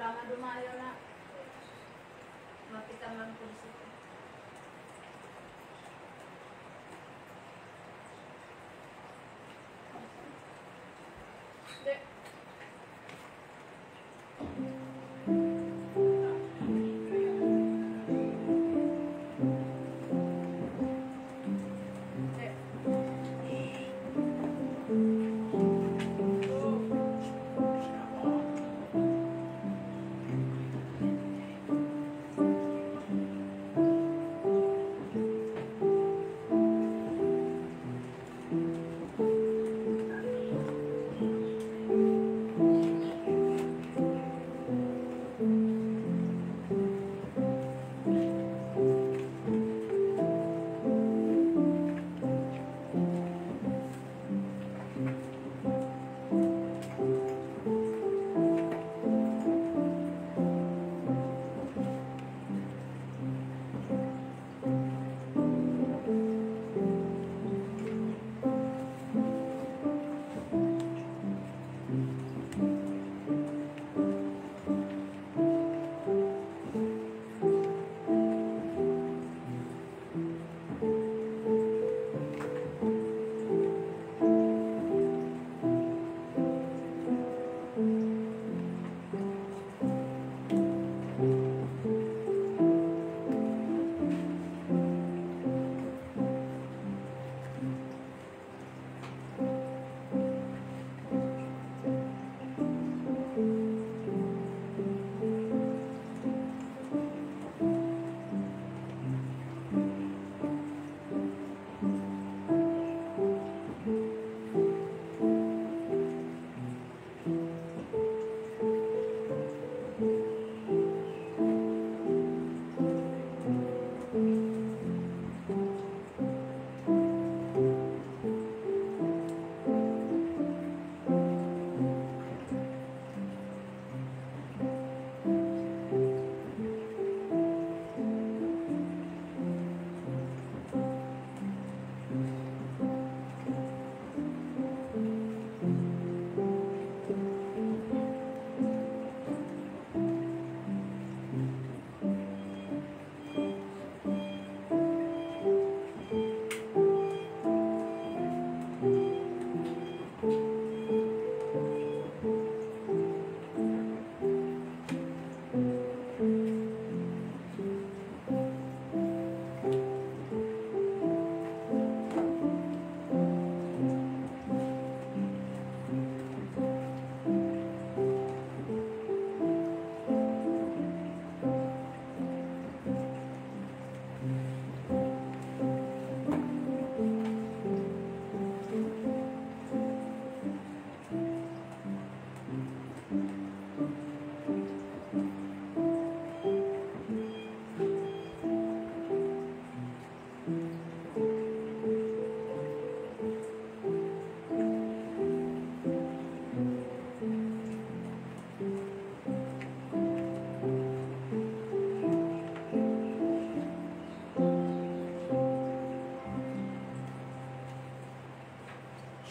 Lama dumayo na. Mapitang lang po dito.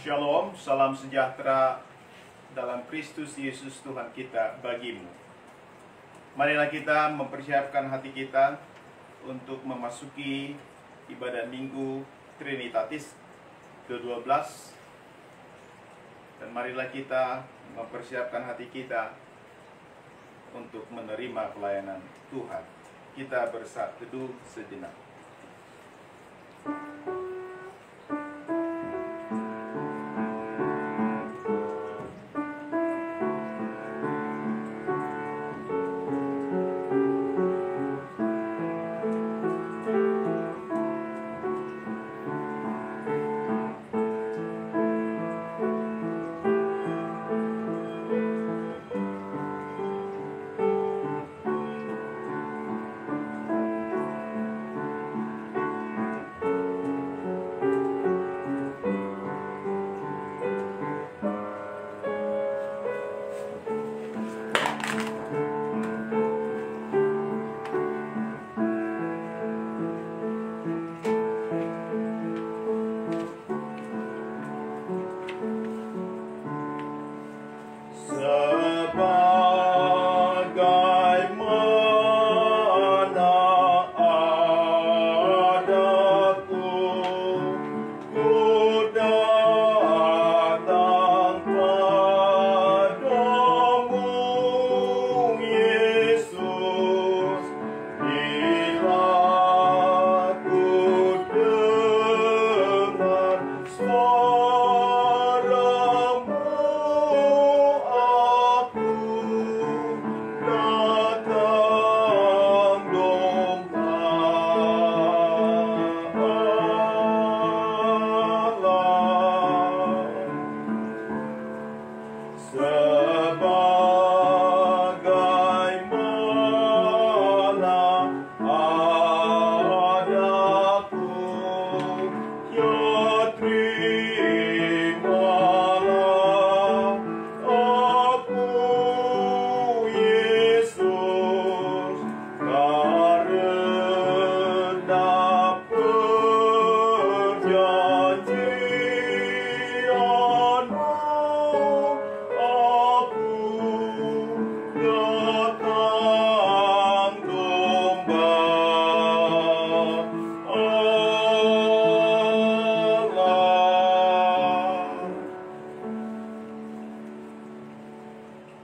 Shalom, salam sejahtera dalam Kristus Yesus Tuhan kita bagimu. Marilah kita mempersiapkan hati kita untuk memasuki ibadah Minggu Trinitatis ke-12. Dan marilah kita mempersiapkan hati kita untuk menerima pelayanan Tuhan. Kita bersatu teduh sejenak.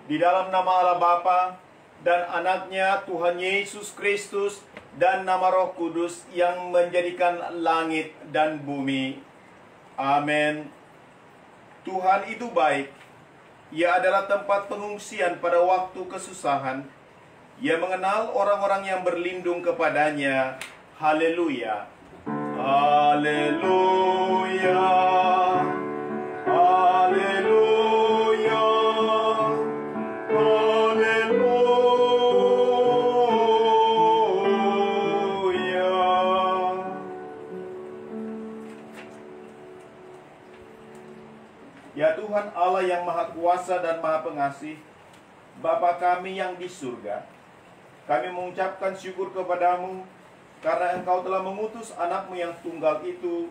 Di dalam nama Allah Bapa dan Anaknya Tuhan Yesus Kristus dan nama Roh Kudus yang menjadikan langit dan bumi. Amin. Tuhan itu baik. Ia adalah tempat pengungsian pada waktu kesusahan. Ia mengenal orang-orang yang berlindung kepadanya. Haleluya. Haleluya. Haleluya. Ya Tuhan Allah yang Maha Kuasa dan Maha Pengasih, Bapa kami yang di surga, kami mengucapkan syukur kepadamu karena Engkau telah mengutus anak-Mu yang tunggal itu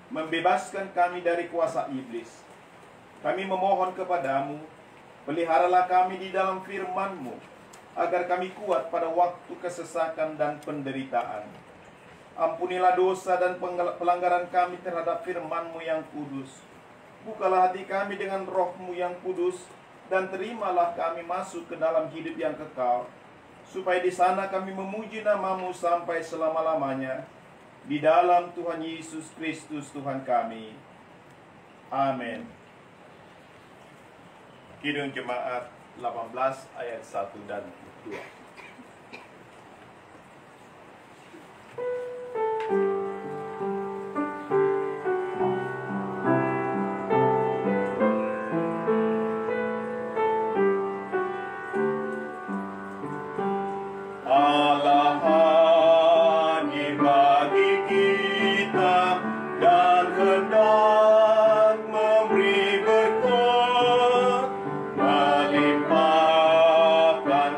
membebaskan kami dari kuasa iblis. Kami memohon kepadamu, peliharalah kami di dalam firman-Mu, agar kami kuat pada waktu kesesakan dan penderitaan. Ampunilah dosa dan pelanggaran kami terhadap firman-Mu yang kudus. Bukalah hati kami dengan Roh-Mu yang kudus, dan terimalah kami masuk ke dalam hidup yang kekal, supaya di sana kami memuji nama-Mu sampai selama-lamanya. Di dalam Tuhan Yesus Kristus Tuhan kami. Amin. Kidung Jemaat 18 ayat 1 dan 2.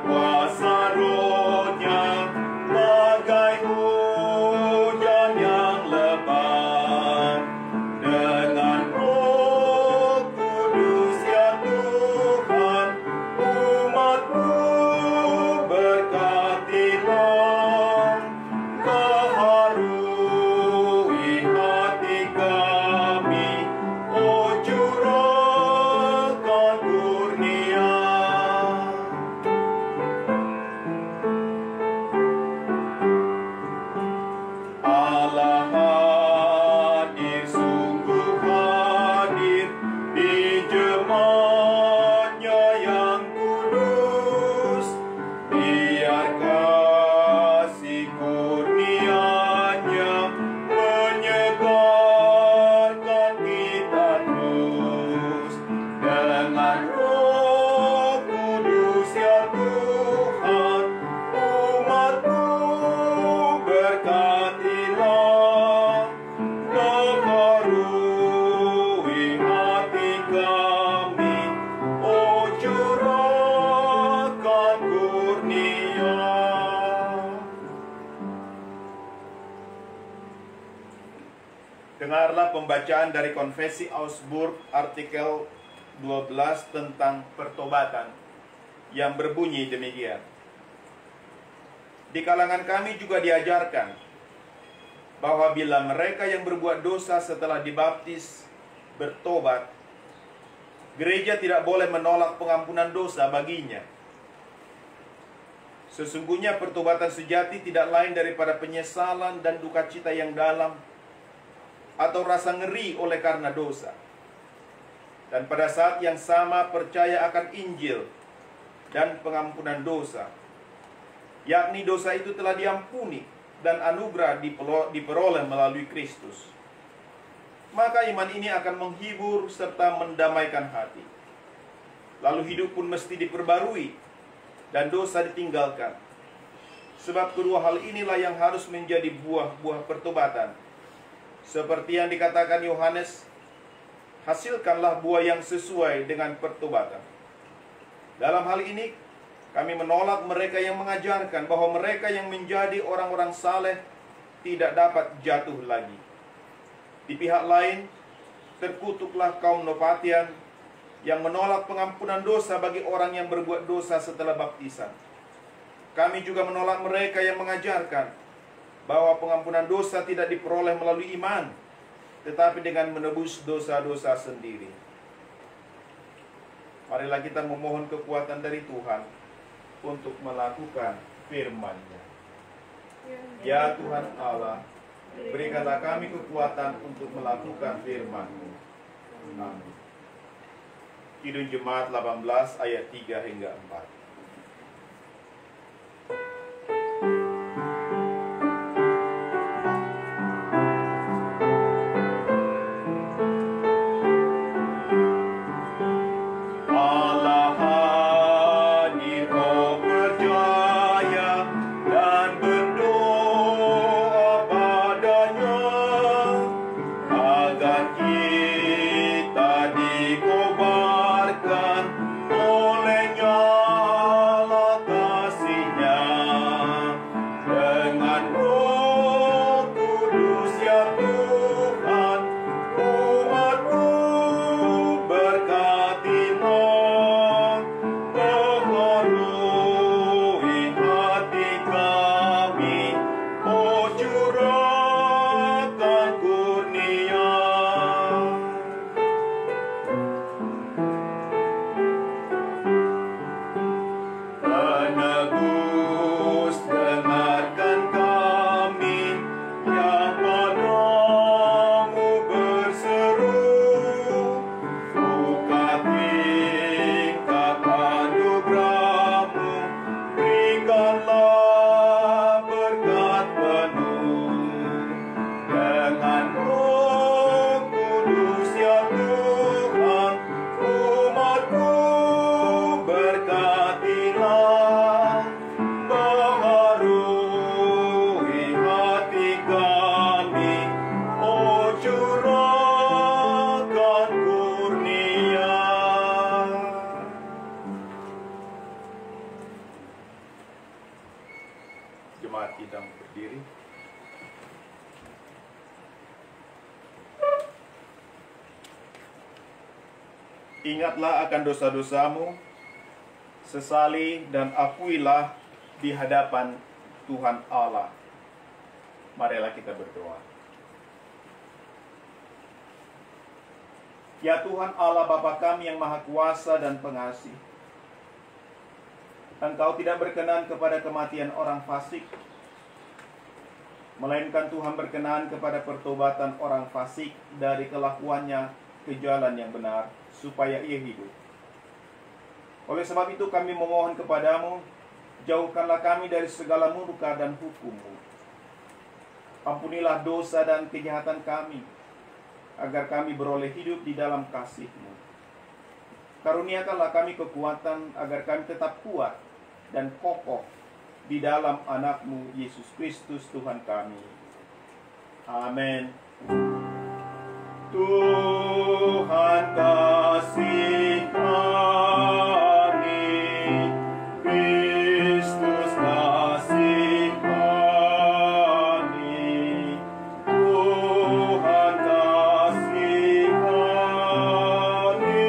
Kuasa kurnia. Allah hadir, sungguh hadir di jemaatnya yang kudus. Biar kasih kurnia-Nya menyegarkan kita terus. Dengan Roh Kudus ya Tuhan, umat-Mu berkatilah. Baharui hati kami, oh curahkan kurnia. Dengarlah pembacaan dari Konfesi Augsburg artikel 12 tentang pertobatan yang berbunyi demikian. Di kalangan kami juga diajarkan bahwa bila mereka yang berbuat dosa setelah dibaptis bertobat, gereja tidak boleh menolak pengampunan dosa baginya. Sesungguhnya pertobatan sejati tidak lain daripada penyesalan dan duka cita yang dalam, atau rasa ngeri oleh karena dosa. Dan pada saat yang sama percaya akan Injil dan pengampunan dosa, yakni dosa itu telah diampuni dan anugerah diperoleh melalui Kristus. Maka iman ini akan menghibur serta mendamaikan hati. Lalu hidup pun mesti diperbarui dan dosa ditinggalkan. Sebab kedua hal inilah yang harus menjadi buah-buah pertobatan. Seperti yang dikatakan Yohanes, hasilkanlah buah yang sesuai dengan pertobatan. Dalam hal ini, kami menolak mereka yang mengajarkan bahwa mereka yang menjadi orang-orang saleh tidak dapat jatuh lagi. Di pihak lain, terkutuklah kaum Nopatian yang menolak pengampunan dosa bagi orang yang berbuat dosa setelah baptisan. Kami juga menolak mereka yang mengajarkan bahwa pengampunan dosa tidak diperoleh melalui iman, tetapi dengan menebus dosa-dosa sendiri. Marilah kita memohon kekuatan dari Tuhan untuk melakukan firman-Nya. Ya Tuhan Allah, berikanlah kami kekuatan untuk melakukan firman-Mu. Amin. Kidung Jemaat 18 ayat 3 hingga 4. Jemaat kita berdiri. Ingatlah akan dosa-dosamu, sesali dan akuilah di hadapan Tuhan Allah. Marilah kita berdoa. Ya Tuhan Allah Bapa kami yang Maha Kuasa dan Pengasih, Engkau tidak berkenan kepada kematian orang fasik, melainkan Tuhan berkenan kepada pertobatan orang fasik dari kelakuannya ke jalan yang benar, supaya ia hidup. Oleh sebab itu kami memohon kepadamu, jauhkanlah kami dari segala murka dan hukum-Mu. Ampunilah dosa dan kejahatan kami, agar kami beroleh hidup di dalam kasih-Mu. Karuniakanlah kami kekuatan, agar kami tetap kuat dan kokoh di dalam anak-Mu Yesus Kristus Tuhan kami. Amin. Tuhan kasih kami, Kristus kasih kami, Tuhan kasih kami.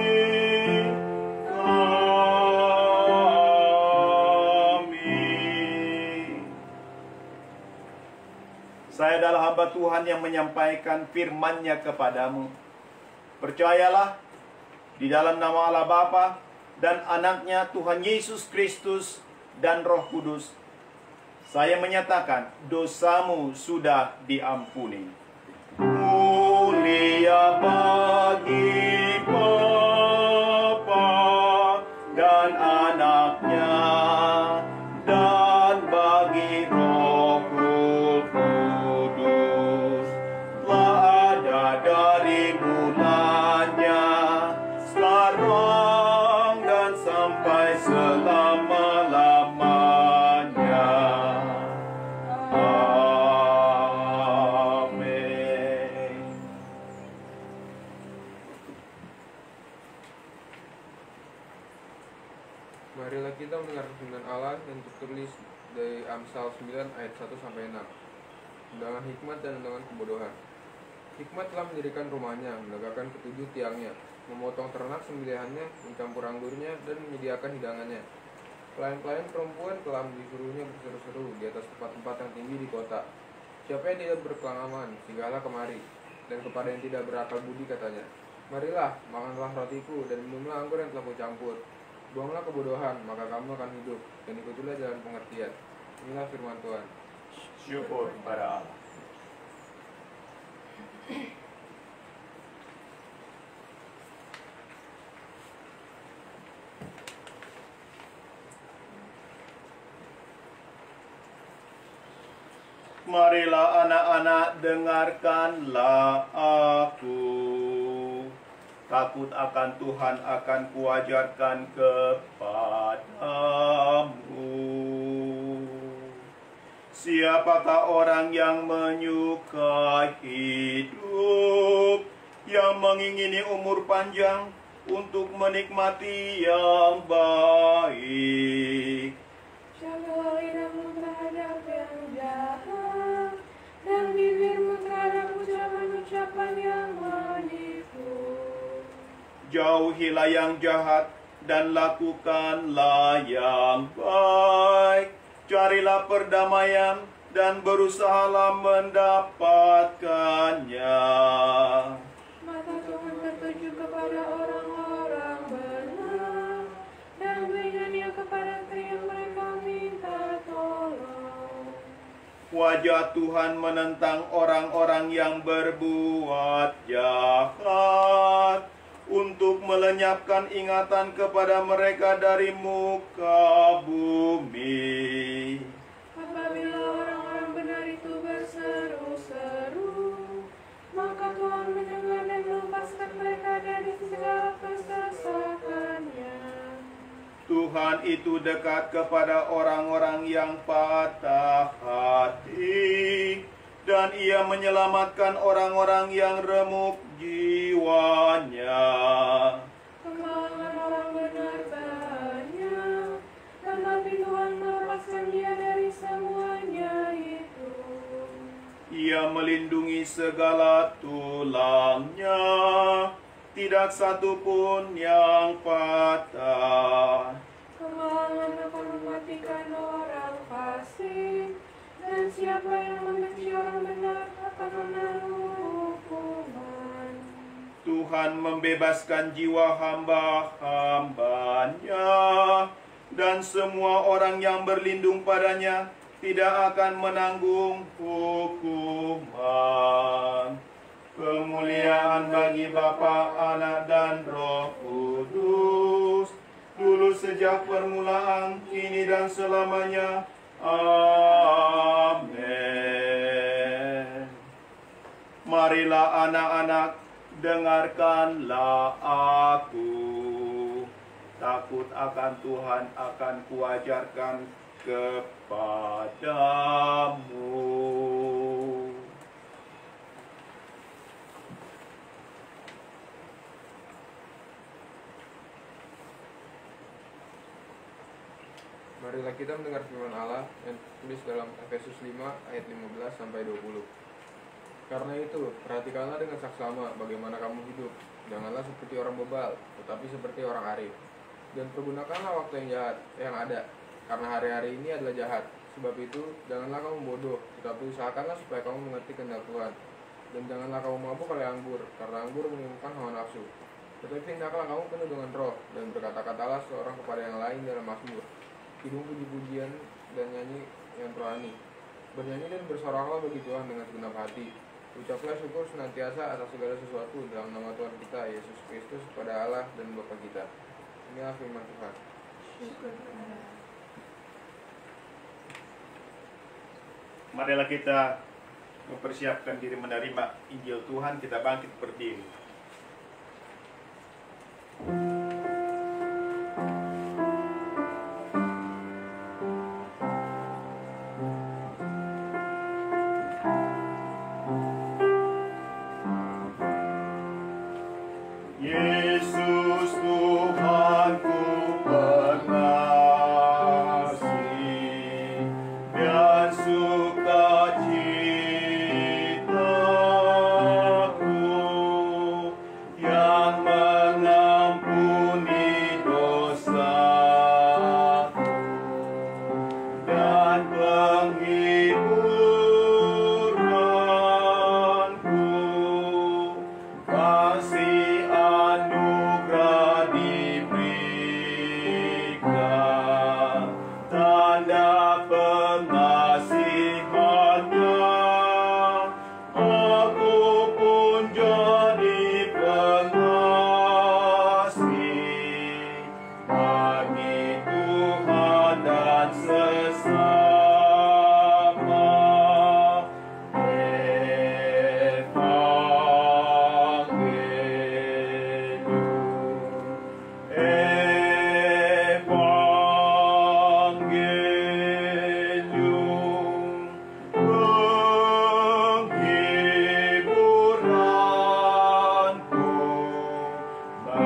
Saya adalah hamba Tuhan yang menyampaikan firman-Nya kepadamu. Percayalah di dalam nama Allah Bapa dan Anak-Nya Tuhan Yesus Kristus dan Roh Kudus. Saya menyatakan dosamu sudah diampuni. Mulia bagi Bapa dan Anak-Nya dan bagi Roh Kudus, telah ada dari mulanya, sekarang dan sampai selama-lamanya. Amin. Marilah kita mendengar firman Allah yang tertulis dari Amsal 9 ayat 1 sampai 6. Undangan hikmat dan undangan kebodohan. Hikmat telah mendirikan rumahnya, menegakkan ketujuh tiangnya, memotong ternak sembelihannya, mencampur anggurnya, dan menyediakan hidangannya. Pelayan-pelayan perempuan telah disuruhnya berseru-seru di atas tempat-tempat yang tinggi di kota. Siapa yang tidak berkelangaman, singgahlah kemari. Dan kepada yang tidak berakal budi katanya, marilah, makanlah rotiku, dan minumlah anggur yang telah kucampur. Buanglah kebodohan, maka kamu akan hidup, dan ikutilah jalan pengertian. Inilah firman Tuhan. Syukur pada Allah. Marilah anak-anak, dengarkanlah aku. Takut akan Tuhan akan kuajarkan kepadamu. Siapakah orang yang menyukai hidup, yang mengingini umur panjang untuk menikmati yang baik? Jagalah lidahmu terhadap yang jahat, dan bibirmu terhadap ucapan-ucapan yang menipu. Jauhilah yang jahat dan lakukanlah yang baik. Carilah perdamaian dan berusahalah mendapatkannya. Mata Tuhan tertuju kepada orang-orang benar, dan telinganya kepada yang mereka minta tolong. Wajah Tuhan menentang orang-orang yang berbuat jahat, untuk melenyapkan ingatan kepada mereka dari muka bumi. Apabila orang-orang benar itu berseru-seru, maka Tuhan mendengar dan melepaskan mereka dari segala kesesakannya. Tuhan itu dekat kepada orang-orang yang patah hati, dan Ia menyelamatkan orang-orang yang remuk jiwanya. Kemauan orang benar banyak, tetapi Tuhan melepaskan dia dari semuanya itu. Ia melindungi segala tulangnya, tidak satu pun yang patah. Kemauan akan mematikan orang fasik, dan siapa yang membenci orang benar akan menanggung hukuman. Tuhan membebaskan jiwa hamba-hambanya, dan semua orang yang berlindung padanya tidak akan menanggung hukuman. Kemuliaan bagi Bapa, Anak, dan Roh Kudus, dulu sejak permulaan, kini dan selamanya. Amin. Marilah anak-anak, dengarkanlah aku. Takut akan Tuhan akan kuajarkan kepadamu. Marilah kita mendengar firman Allah yang tertulis dalam Efesus 5 ayat 15 sampai 20. Karena itu, perhatikanlah dengan saksama bagaimana kamu hidup. Janganlah seperti orang bebal, tetapi seperti orang arif. Dan pergunakanlah waktu yang ada, karena hari-hari ini adalah jahat. Sebab itu, janganlah kamu bodoh, tetapi usahakanlah supaya kamu mengerti kehendak Tuhan. Dan janganlah kamu mabuk oleh anggur, karena anggur menimbulkan hawa nafsu. Tetapi hendaklah kamu penuh dengan Roh, dan berkata-katalah seorang kepada yang lain dalam mazmur, kidung puji-pujian dan nyanyi yang rohani. Bernyanyi dan bersoraklah bagi Tuhan dengan segenap hati. Ucaplah syukur senantiasa atas segala sesuatu dalam nama Tuhan kita Yesus Kristus kepada Allah dan Bapa kita. Inilah firman Tuhan. Marilah kita mempersiapkan diri menerima Injil Tuhan. Kita bangkit berdiri. Yesus Tuhanku pengasih dan sukacitaku yang mengampuni dosaku dan penghiburanku, kasih anugerah diberikan, tanda pengasihannya, aku pun jadi pengasih bagi Tuhan dan sesama.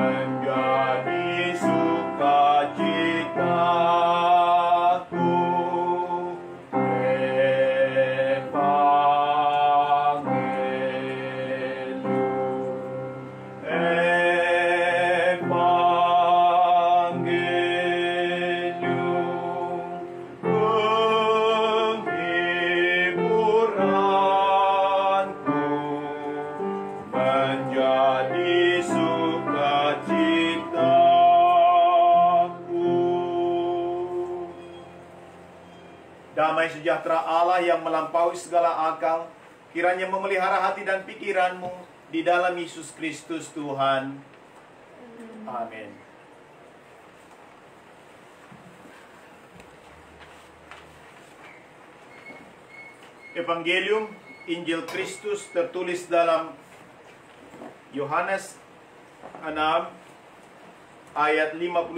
Menjadi sukacitaku, penghiburanku, menjadi sukacitaku. Damai sejahtera Allah yang melampaui segala akal, kiranya memelihara hati dan pikiranmu di dalam Yesus Kristus Tuhan. Amin. Evangelium Injil Kristus tertulis dalam Yohanes 6 ayat 51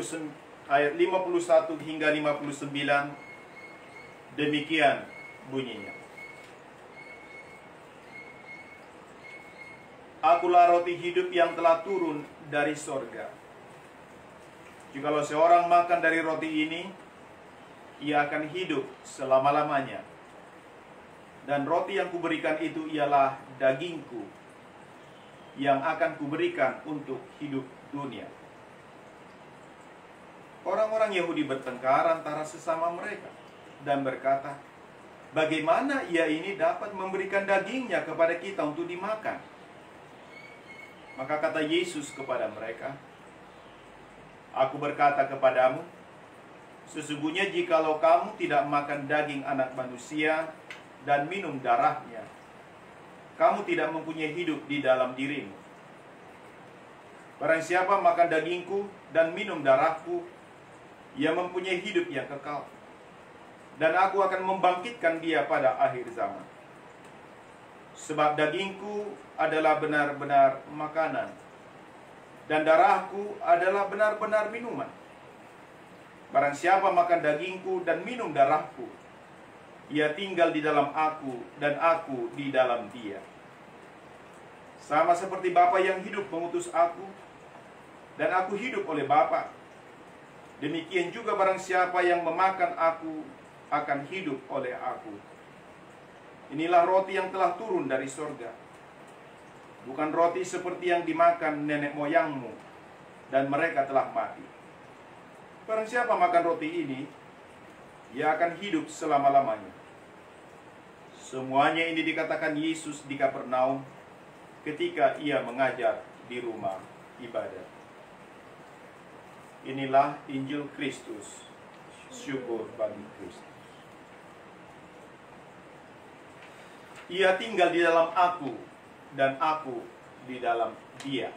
hingga 59. Demikian bunyinya. Akulah roti hidup yang telah turun dari sorga. Jikalau seorang makan dari roti ini, ia akan hidup selama-lamanya. Dan roti yang kuberikan itu ialah dagingku, yang akan kuberikan untuk hidup dunia. Orang-orang Yahudi bertengkar antara sesama mereka dan berkata, bagaimana ia ini dapat memberikan dagingnya kepada kita untuk dimakan? Maka kata Yesus kepada mereka, "Aku berkata kepadamu, sesungguhnya jikalau kamu tidak makan daging anak manusia dan minum darahnya, kamu tidak mempunyai hidup di dalam dirimu. Barang siapa makan dagingku dan minum darahku, ia mempunyai hidup yang kekal. Dan aku akan membangkitkan dia pada akhir zaman. Sebab dagingku adalah benar-benar makanan, dan darahku adalah benar-benar minuman. Barang siapa makan dagingku dan minum darahku, ia tinggal di dalam aku dan aku di dalam dia. Sama seperti Bapa yang hidup mengutus aku, dan aku hidup oleh Bapa. Demikian juga barang siapa yang memakan aku akan hidup oleh aku. Inilah roti yang telah turun dari sorga. Bukan roti seperti yang dimakan nenek moyangmu, dan mereka telah mati. Barang siapa makan roti ini, ia akan hidup selama-lamanya." Semuanya ini dikatakan Yesus di Kapernaum ketika ia mengajar di rumah ibadat. Inilah Injil Kristus. Syukur bagi Kristus. Ia tinggal di dalam aku, dan aku di dalam dia.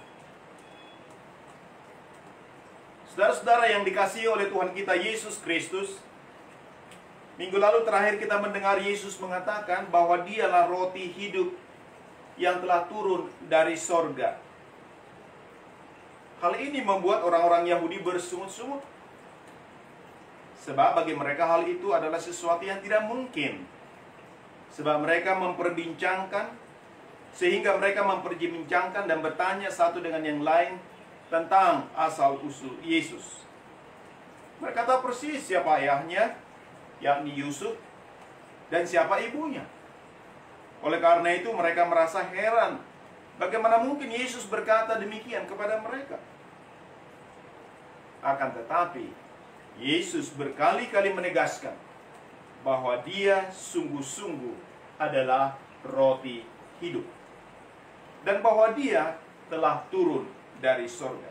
Saudara-saudara yang dikasihi oleh Tuhan kita Yesus Kristus, minggu lalu terakhir kita mendengar Yesus mengatakan bahwa dialah roti hidup yang telah turun dari sorga. Hal ini membuat orang-orang Yahudi bersungut-sungut. Sebab bagi mereka hal itu adalah sesuatu yang tidak mungkin. Sebab mereka memperbincangkan, sehingga mereka memperbincangkan dan bertanya satu dengan yang lain tentang asal-usul Yesus. Mereka tahu persis siapa ayahnya, yakni Yusuf, dan siapa ibunya. Oleh karena itu mereka merasa heran, bagaimana mungkin Yesus berkata demikian kepada mereka. Akan tetapi, Yesus berkali-kali menegaskan bahwa dia sungguh-sungguh adalah roti hidup, dan bahwa dia telah turun dari sorga.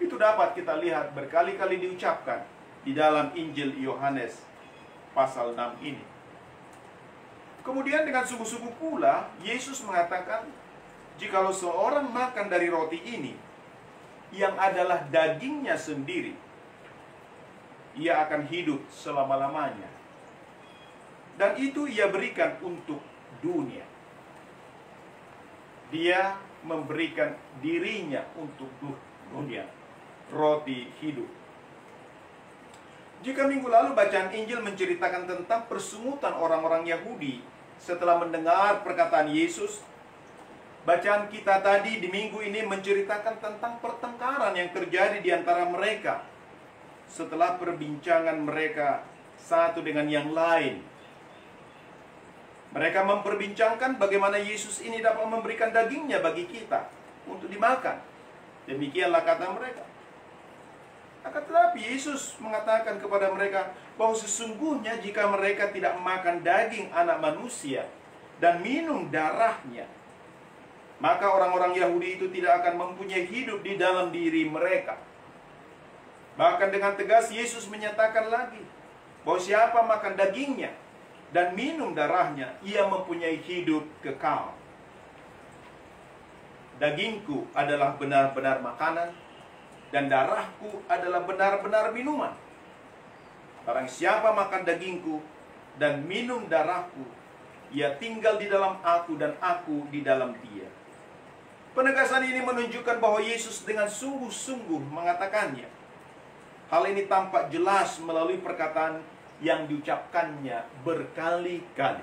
Itu dapat kita lihat berkali-kali diucapkan di dalam Injil Yohanes pasal 6 ini. Kemudian dengan sungguh-sungguh pula Yesus mengatakan, jikalau seorang makan dari roti ini, yang adalah dagingnya sendiri, ia akan hidup selama-lamanya. Dan itu ia berikan untuk dunia. Dia memberikan dirinya untuk dunia. Roti hidup. Jika minggu lalu bacaan Injil menceritakan tentang persungutan orang-orang Yahudi setelah mendengar perkataan Yesus, bacaan kita tadi di minggu ini menceritakan tentang pertengkaran yang terjadi di antara mereka setelah perbincangan mereka satu dengan yang lain. Mereka memperbincangkan bagaimana Yesus ini dapat memberikan dagingnya bagi kita untuk dimakan. Demikianlah kata mereka. Akan tetapi Yesus mengatakan kepada mereka bahwa sesungguhnya jika mereka tidak makan daging anak manusia dan minum darahnya, maka orang-orang Yahudi itu tidak akan mempunyai hidup di dalam diri mereka. Bahkan dengan tegas Yesus menyatakan lagi bahwa siapa makan dagingnya dan minum darahnya, ia mempunyai hidup kekal. Dagingku adalah benar-benar makanan, dan darahku adalah benar-benar minuman. Barang siapa makan dagingku dan minum darahku, ia tinggal di dalam aku dan aku di dalam dia. Penegasan ini menunjukkan bahwa Yesus dengan sungguh-sungguh mengatakannya. Hal ini tampak jelas melalui perkataan yang diucapkannya berkali-kali.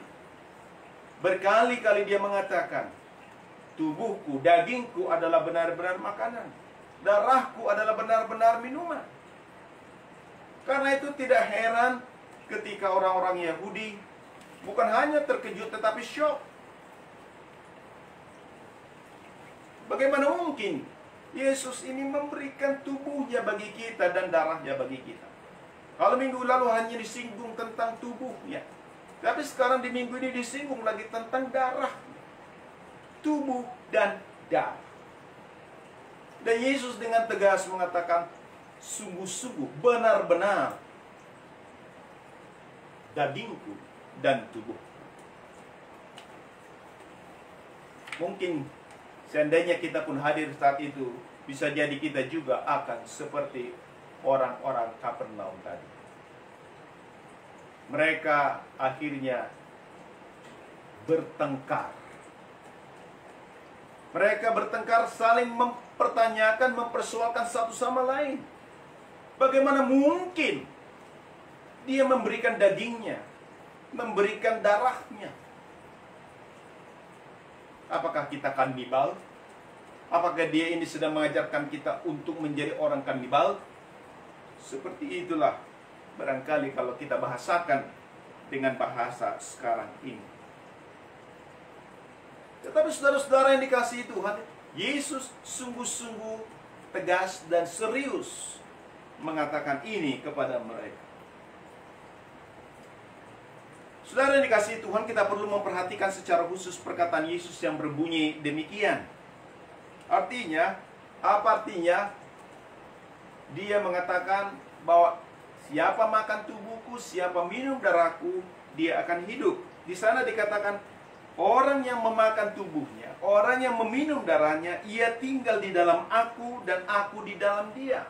Berkali-kali dia mengatakan, tubuhku, dagingku adalah benar-benar makanan, darahku adalah benar-benar minuman. Karena itu tidak heran ketika orang-orang Yahudi bukan hanya terkejut tetapi syok. Bagaimana mungkin Yesus ini memberikan tubuhnya bagi kita dan darahnya bagi kita? Kalau minggu lalu hanya disinggung tentang tubuhnya, tapi sekarang di minggu ini disinggung lagi tentang darah, tubuh dan darah. Dan Yesus dengan tegas mengatakan, sungguh-sungguh, benar-benar dagingku dan tubuh. Mungkin seandainya kita pun hadir saat itu, bisa jadi kita juga akan seperti orang-orang Kapernaum tadi. Mereka akhirnya bertengkar. Mereka bertengkar, saling mempertanyakan, mempersoalkan satu sama lain. Bagaimana mungkin dia memberikan dagingnya, memberikan darahnya? Apakah kita kanibal? Apakah dia ini sedang mengajarkan kita untuk menjadi orang kanibal? Seperti itulah barangkali kalau kita bahasakan dengan bahasa sekarang ini. Tetapi saudara-saudara yang dikasihi Tuhan, Yesus sungguh-sungguh tegas dan serius mengatakan ini kepada mereka. Saudara yang dikasihi Tuhan, kita perlu memperhatikan secara khusus perkataan Yesus yang berbunyi demikian. Artinya, apa artinya? Dia mengatakan bahwa siapa makan tubuhku, siapa minum darahku, dia akan hidup. Di sana dikatakan, orang yang memakan tubuhnya, orang yang meminum darahnya, ia tinggal di dalam aku dan aku di dalam dia.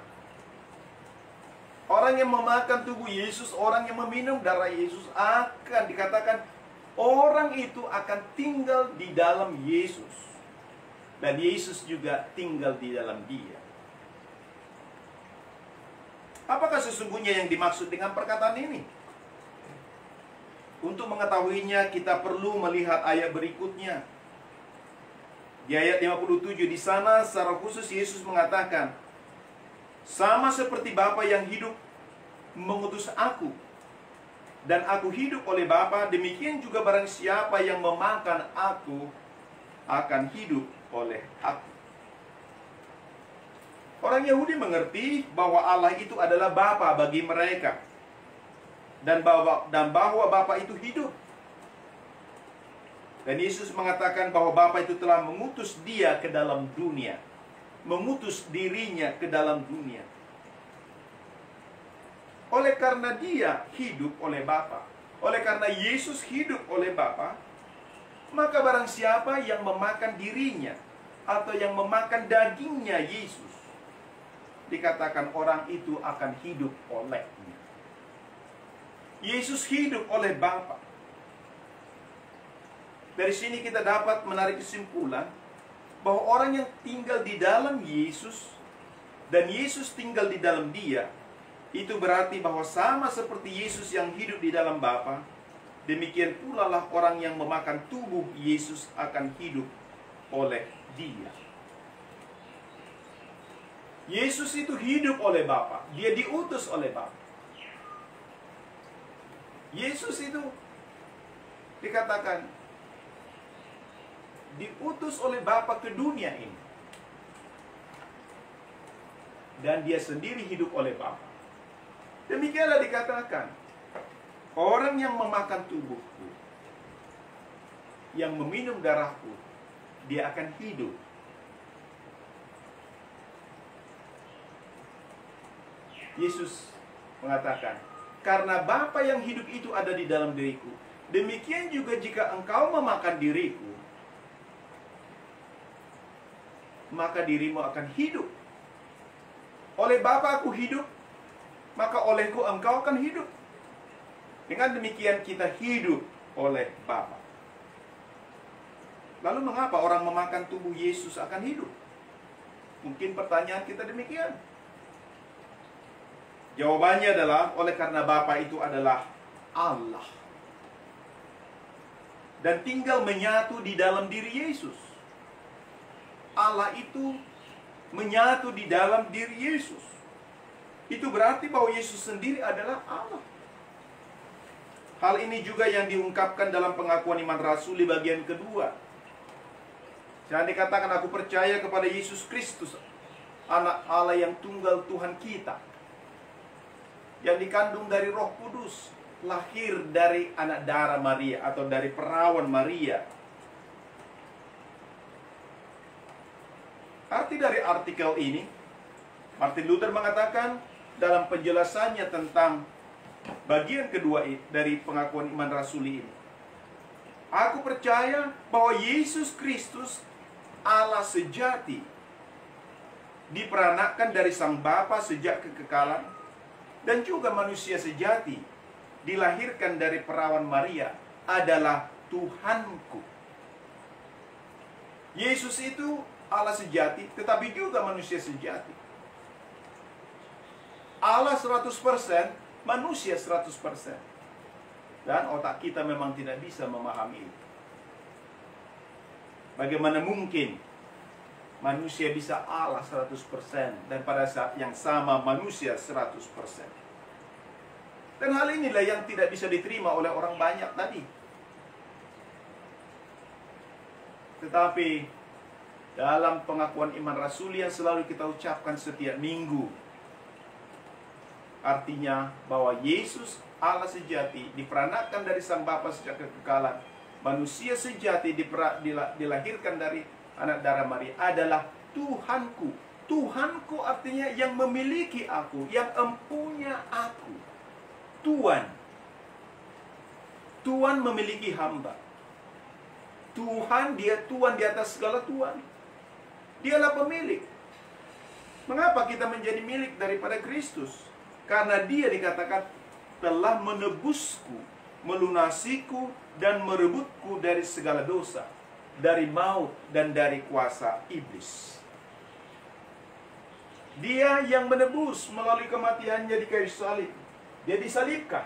Orang yang memakan tubuh Yesus, orang yang meminum darah Yesus, akan dikatakan orang itu akan tinggal di dalam Yesus. Dan Yesus juga tinggal di dalam dia. Apakah sesungguhnya yang dimaksud dengan perkataan ini? Untuk mengetahuinya, kita perlu melihat ayat berikutnya. Di ayat 57, di sana secara khusus Yesus mengatakan, sama seperti Bapa yang hidup mengutus aku, dan aku hidup oleh Bapa, demikian juga barang siapa yang memakan aku akan hidup oleh aku. Orang Yahudi mengerti bahwa Allah itu adalah Bapa bagi mereka, dan bahwa Bapa itu hidup. Dan Yesus mengatakan bahwa Bapa itu telah mengutus dia ke dalam dunia, mengutus dirinya ke dalam dunia. Oleh karena dia hidup oleh Bapa, oleh karena Yesus hidup oleh Bapa, maka barang siapa yang memakan dirinya atau yang memakan dagingnya Yesus, dikatakan orang itu akan hidup olehnya. Yesus hidup oleh Bapa. Dari sini kita dapat menarik kesimpulan bahwa orang yang tinggal di dalam Yesus dan Yesus tinggal di dalam dia, itu berarti bahwa sama seperti Yesus yang hidup di dalam Bapa, demikian pula lah orang yang memakan tubuh Yesus akan hidup oleh dia. Yesus itu hidup oleh Bapa, dia diutus oleh Bapa. Yesus itu dikatakan diutus oleh Bapa ke dunia ini. Dan dia sendiri hidup oleh Bapa. Demikianlah dikatakan, orang yang memakan tubuhku, yang meminum darahku, dia akan hidup. Yesus mengatakan, karena Bapa yang hidup itu ada di dalam diriku, demikian juga jika engkau memakan diriku, maka dirimu akan hidup. Oleh Bapa aku hidup, maka olehku engkau akan hidup. Dengan demikian kita hidup oleh Bapa. Lalu mengapa orang memakan tubuh Yesus akan hidup? Mungkin pertanyaan kita demikian. Jawabannya adalah oleh karena Bapa itu adalah Allah dan tinggal menyatu di dalam diri Yesus. Allah itu menyatu di dalam diri Yesus. Itu berarti bahwa Yesus sendiri adalah Allah. Hal ini juga yang diungkapkan dalam pengakuan iman rasuli bagian kedua. Jangan dikatakan aku percaya kepada Yesus Kristus, anak Allah yang tunggal Tuhan kita, yang dikandung dari Roh Kudus, lahir dari anak darah Maria atau dari perawan Maria. Arti dari artikel ini, Martin Luther mengatakan dalam penjelasannya tentang bagian kedua dari pengakuan iman rasuli ini, aku percaya bahwa Yesus Kristus Allah sejati diperanakkan dari Sang Bapa sejak kekekalan, dan juga manusia sejati dilahirkan dari perawan Maria adalah Tuhanku. Yesus itu Allah sejati, tetapi juga manusia sejati. Allah 100%, manusia 100%. Dan otak kita memang tidak bisa memahami itu. Bagaimana mungkin manusia bisa Allah 100% dan pada saat yang sama manusia 100%. Dan hal inilah yang tidak bisa diterima oleh orang banyak tadi. Tetapi dalam pengakuan iman rasuli yang selalu kita ucapkan setiap minggu, artinya bahwa Yesus Allah sejati diperanakkan dari Sang Bapa sejak kekekalan, manusia sejati dilahirkan dari anak darah Maria adalah Tuhanku. Tuhanku artinya yang memiliki aku, yang empunya aku. Tuhan. Tuhan memiliki hamba. Tuhan, dia Tuhan di atas segala Tuhan. Dialah pemilik. Mengapa kita menjadi milik daripada Kristus? Karena dia dikatakan telah menebusku, melunasiku, dan merebutku dari segala dosa, dari maut dan dari kuasa iblis. Dia yang menebus melalui kematiannya di kayu salib. Dia disalibkan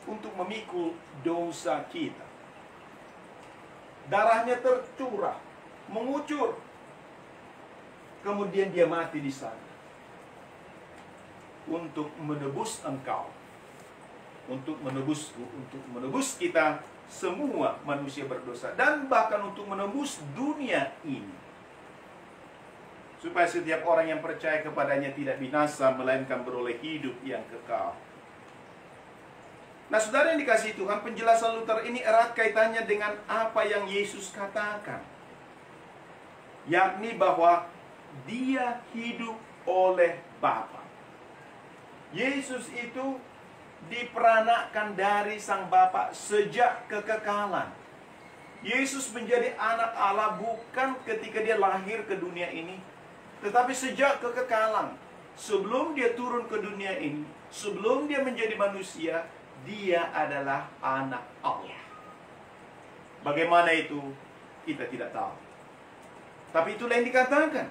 untuk memikul dosa kita. Darahnya tercurah, mengucur. Kemudian dia mati di sana untuk menebus engkau, untuk menebusku, untuk menebus kita semua manusia berdosa, dan bahkan untuk menebus dunia ini, supaya setiap orang yang percaya kepadanya tidak binasa, melainkan beroleh hidup yang kekal. Nah, saudara yang dikasihi Tuhan, penjelasan Luther ini erat kaitannya dengan apa yang Yesus katakan, yakni bahwa dia hidup oleh Bapa. Yesus itu diperanakkan dari Sang Bapa sejak kekekalan. Yesus menjadi anak Allah bukan ketika dia lahir ke dunia ini, tetapi sejak kekekalan. Sebelum dia turun ke dunia ini, sebelum dia menjadi manusia, dia adalah anak Allah. Bagaimana itu? Kita tidak tahu. Tapi itulah yang dikatakan.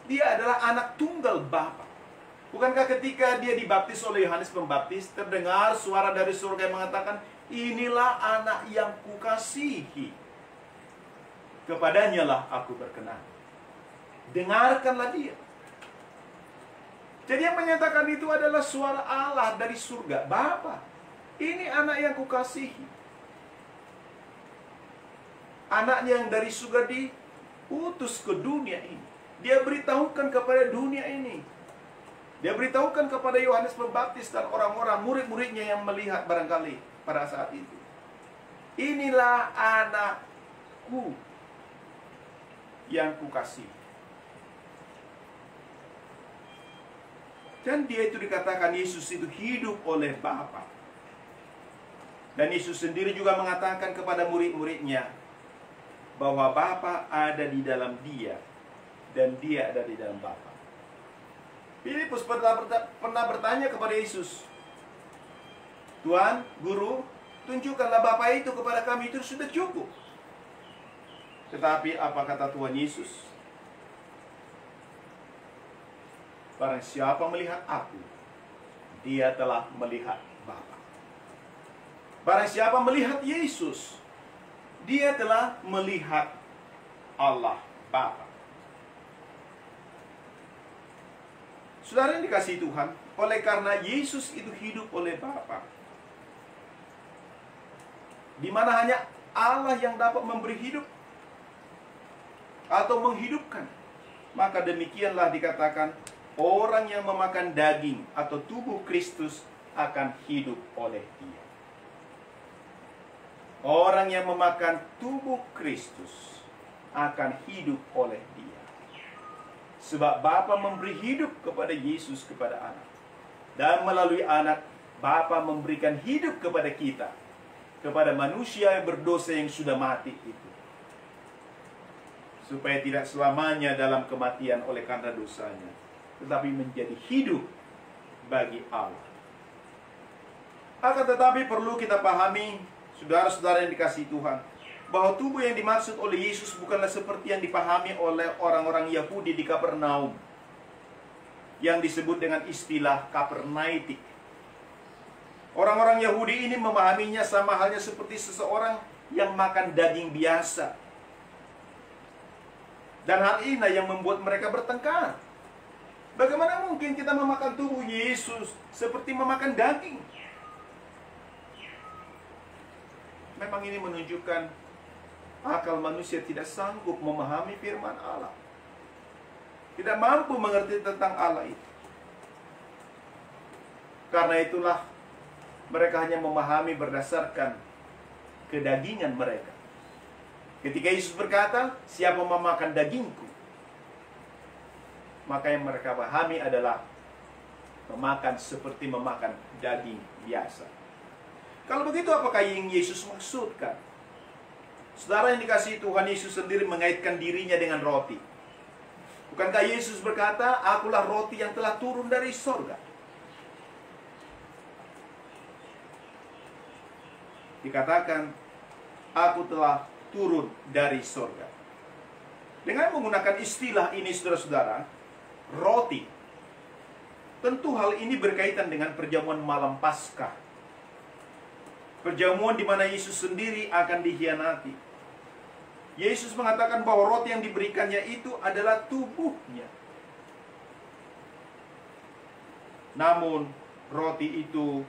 Dia adalah anak tunggal Bapa. Bukankah ketika dia dibaptis oleh Yohanes Pembaptis, terdengar suara dari surga yang mengatakan, inilah anak yang kukasihi, kepadanya lah aku berkenan. Dengarkanlah dia. Jadi yang menyatakan itu adalah suara Allah dari surga. Bapa, ini anak yang kukasihi. Anaknya yang dari surga diutus ke dunia ini. Dia beritahukan kepada dunia ini. Dia beritahukan kepada Yohanes Pembaptis dan orang-orang murid-muridnya yang melihat barangkali pada saat itu. Inilah anakku yang kukasihi. Dan dia itu dikatakan Yesus itu hidup oleh Bapa. Dan Yesus sendiri juga mengatakan kepada murid-muridnya bahwa Bapa ada di dalam dia dan dia ada di dalam Bapa. Filipus pernah bertanya kepada Yesus, Tuhan, Guru, tunjukkanlah Bapa itu kepada kami, itu sudah cukup. Tetapi apa kata Tuhan Yesus? Barang siapa melihat aku, dia telah melihat Bapa. Barang siapa melihat Yesus, dia telah melihat Allah Bapa. Saudara yang dikasihi Tuhan, oleh karena Yesus itu hidup oleh Bapa, di mana hanya Allah yang dapat memberi hidup atau menghidupkan, maka demikianlah dikatakan orang yang memakan daging atau tubuh Kristus akan hidup oleh Dia. Orang yang memakan tubuh Kristus akan hidup oleh Dia. Sebab Bapa memberi hidup kepada Yesus kepada anak. Dan melalui anak, Bapa memberikan hidup kepada kita, kepada manusia yang berdosa yang sudah mati itu, supaya tidak selamanya dalam kematian oleh karena dosanya, tetapi menjadi hidup bagi Allah. Akan tetapi perlu kita pahami, saudara-saudara yang dikasihi Tuhan, bahwa tubuh yang dimaksud oleh Yesus bukanlah seperti yang dipahami oleh orang-orang Yahudi di Kapernaum, yang disebut dengan istilah Kapernaitik. Orang-orang Yahudi ini memahaminya sama halnya seperti seseorang yang makan daging biasa. Dan hal ini yang membuat mereka bertengkar. Bagaimana mungkin kita memakan tubuh Yesus seperti memakan daging? Memang ini menunjukkan akal manusia tidak sanggup memahami firman Allah. Tidak mampu mengerti tentang Allah itu. Karena itulah mereka hanya memahami berdasarkan kedagingan mereka. Ketika Yesus berkata, siapa memakan dagingku, maka yang mereka pahami adalah memakan seperti memakan daging biasa. Kalau begitu, apakah yang Yesus maksudkan? Saudara yang dikasihi Tuhan, Yesus sendiri mengaitkan dirinya dengan roti. Bukankah Yesus berkata, akulah roti yang telah turun dari sorga? Dikatakan, aku telah turun dari sorga. Dengan menggunakan istilah ini, saudara-saudara, roti, tentu hal ini berkaitan dengan perjamuan malam Paskah. Perjamuan di mana Yesus sendiri akan dikhianati. Yesus mengatakan bahwa roti yang diberikannya itu adalah tubuhnya. Namun, roti itu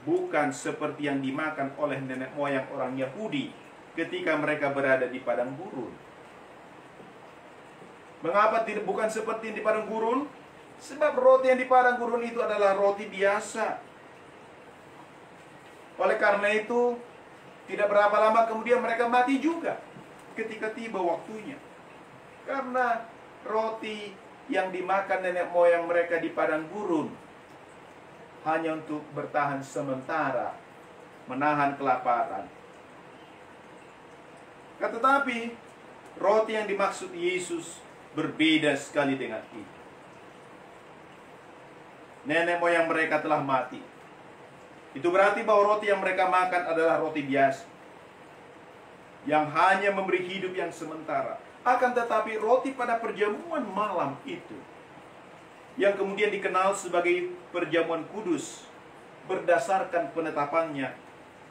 bukan seperti yang dimakan oleh nenek moyang orang Yahudi ketika mereka berada di padang gurun. Mengapa bukan seperti di padang gurun? Sebab roti yang di padang gurun itu adalah roti biasa. Oleh karena itu, tidak berapa lama kemudian mereka mati juga ketika tiba waktunya. Karena roti yang dimakan nenek moyang mereka di padang gurun hanya untuk bertahan sementara, menahan kelaparan. Tetapi roti yang dimaksud Yesus berbeda sekali dengan itu. Nenek moyang mereka telah mati. Itu berarti bahwa roti yang mereka makan adalah roti biasa, yang hanya memberi hidup yang sementara. Akan tetapi roti pada perjamuan malam itu, yang kemudian dikenal sebagai perjamuan kudus, berdasarkan penetapannya,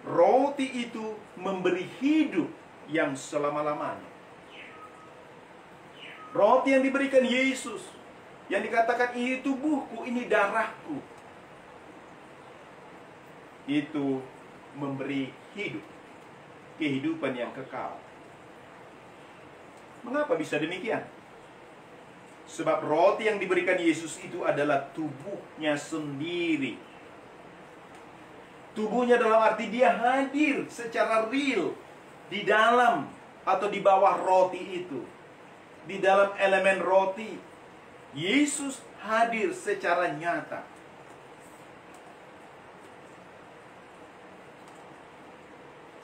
roti itu memberi hidup yang selama-lamanya. Roti yang diberikan Yesus, yang dikatakan ini tubuhku, ini darahku, itu memberi hidup, kehidupan yang kekal. Mengapa bisa demikian? Sebab roti yang diberikan Yesus itu adalah tubuhnya sendiri. Tubuhnya dalam arti dia hadir secara real di dalam atau di bawah roti itu. Di dalam elemen roti, Yesus hadir secara nyata.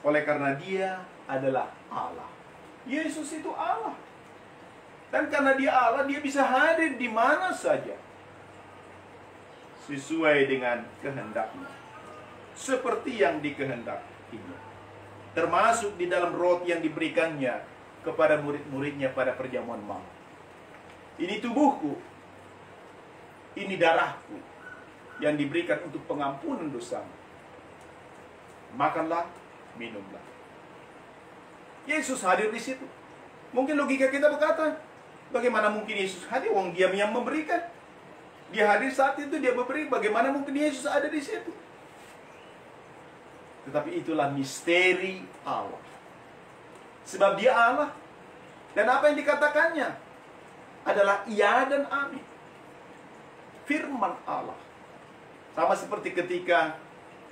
Oleh karena dia adalah Allah. Yesus itu Allah. Dan karena dia Allah, dia bisa hadir di mana saja, sesuai dengan kehendaknya, seperti yang dikehendakinya. Termasuk di dalam roti yang diberikannya kepada murid-muridnya pada perjamuan malam. Ini tubuhku, ini darahku, yang diberikan untuk pengampunan dosamu. Makanlah, minumlah. Yesus hadir di situ. Mungkin logika kita berkata, bagaimana mungkin Yesus hadir? Wong dia yang memberikan. Dia hadir saat itu, dia memberi. Bagaimana mungkin Yesus ada di situ? Tetapi itulah misteri Allah. Sebab dia Allah. Dan apa yang dikatakannya adalah iya dan amin. Firman Allah. Sama seperti ketika